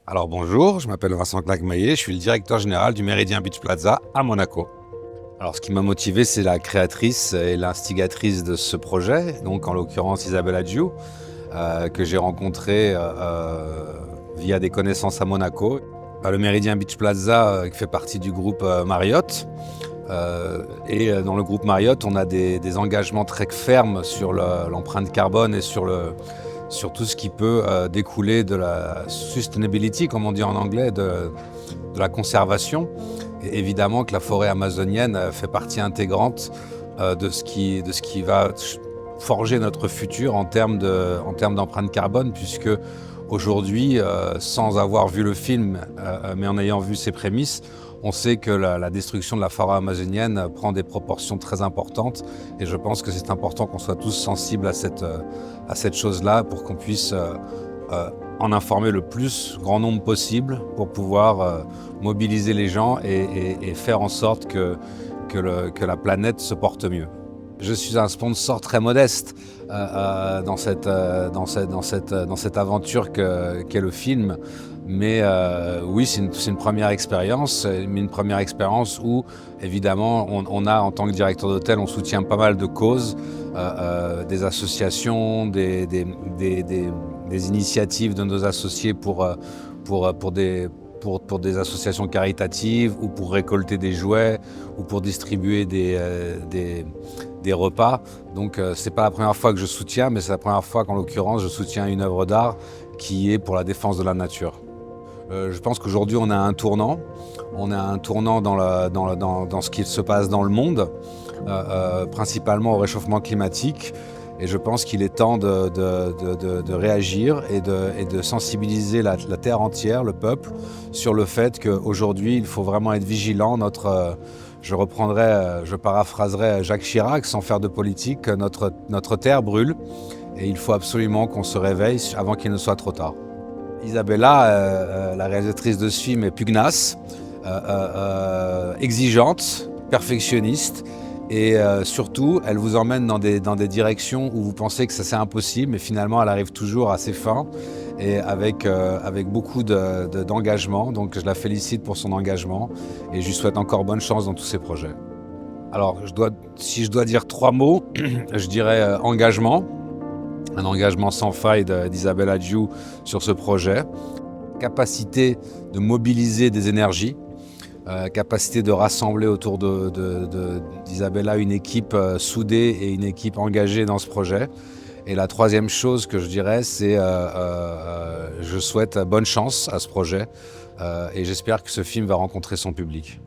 Alors bonjour, je m'appelle Vincent Claquemaillet, je suis le directeur général du Méridien Beach Plaza à Monaco. Alors ce qui m'a motivé, c'est la créatrice et l'instigatrice de ce projet, donc en l'occurrence Isabelle Adjou, que j'ai rencontrée via des connaissances à Monaco. Le Méridien Beach Plaza qui fait partie du groupe Marriott. Et dans le groupe Marriott, on a des engagements très fermes sur l'empreinte carbone et sur tout ce qui peut découler de la sustainability, comme on dit en anglais, de la conservation. Et évidemment que la forêt amazonienne fait partie intégrante de ce qui va forger notre futur en termes d'empreinte carbone, puisque aujourd'hui, sans avoir vu le film, mais en ayant vu ses prémices, on sait que la destruction de la forêt amazonienne prend des proportions très importantes, et je pense que c'est important qu'on soit tous sensibles à cette chose-là pour qu'on puisse en informer le plus grand nombre possible pour pouvoir mobiliser les gens et faire en sorte que la planète se porte mieux. Je suis un sponsor très modeste dans cette aventure qu'est le film. Mais oui, c'est une première expérience, mais une première expérience où, évidemment, on a, en tant que directeur d'hôtel, on soutient pas mal de causes, des associations, des initiatives de nos associés pour des associations caritatives, ou pour récolter des jouets, ou pour distribuer des repas. Donc c'est pas la première fois que je soutiens, mais c'est la première fois qu'en l'occurrence je soutiens une œuvre d'art qui est pour la défense de la nature. Je pense qu'aujourd'hui on a un tournant. On a un tournant dans ce qui se passe dans le monde, principalement au réchauffement climatique. Et je pense qu'il est temps de réagir et de sensibiliser la terre entière, le peuple, sur le fait qu'aujourd'hui il faut vraiment être vigilant. Je paraphraserai Jacques Chirac sans faire de politique, notre terre brûle et il faut absolument qu'on se réveille avant qu'il ne soit trop tard. Isabella, la réalisatrice de ce film, est pugnace, exigeante, perfectionniste, et surtout elle vous emmène dans des directions où vous pensez que ça c'est impossible, mais finalement elle arrive toujours à ses fins et avec beaucoup d'engagement. Donc je la félicite pour son engagement et je lui souhaite encore bonne chance dans tous ses projets. Alors si je dois dire 3 mots, je dirais engagement. Un engagement sans faille d'Isabelle Adjou sur ce projet, capacité de mobiliser des énergies, capacité de rassembler autour d'Isabella une équipe soudée et une équipe engagée dans ce projet. Et la troisième chose que je dirais, c'est je souhaite bonne chance à ce projet et j'espère que ce film va rencontrer son public.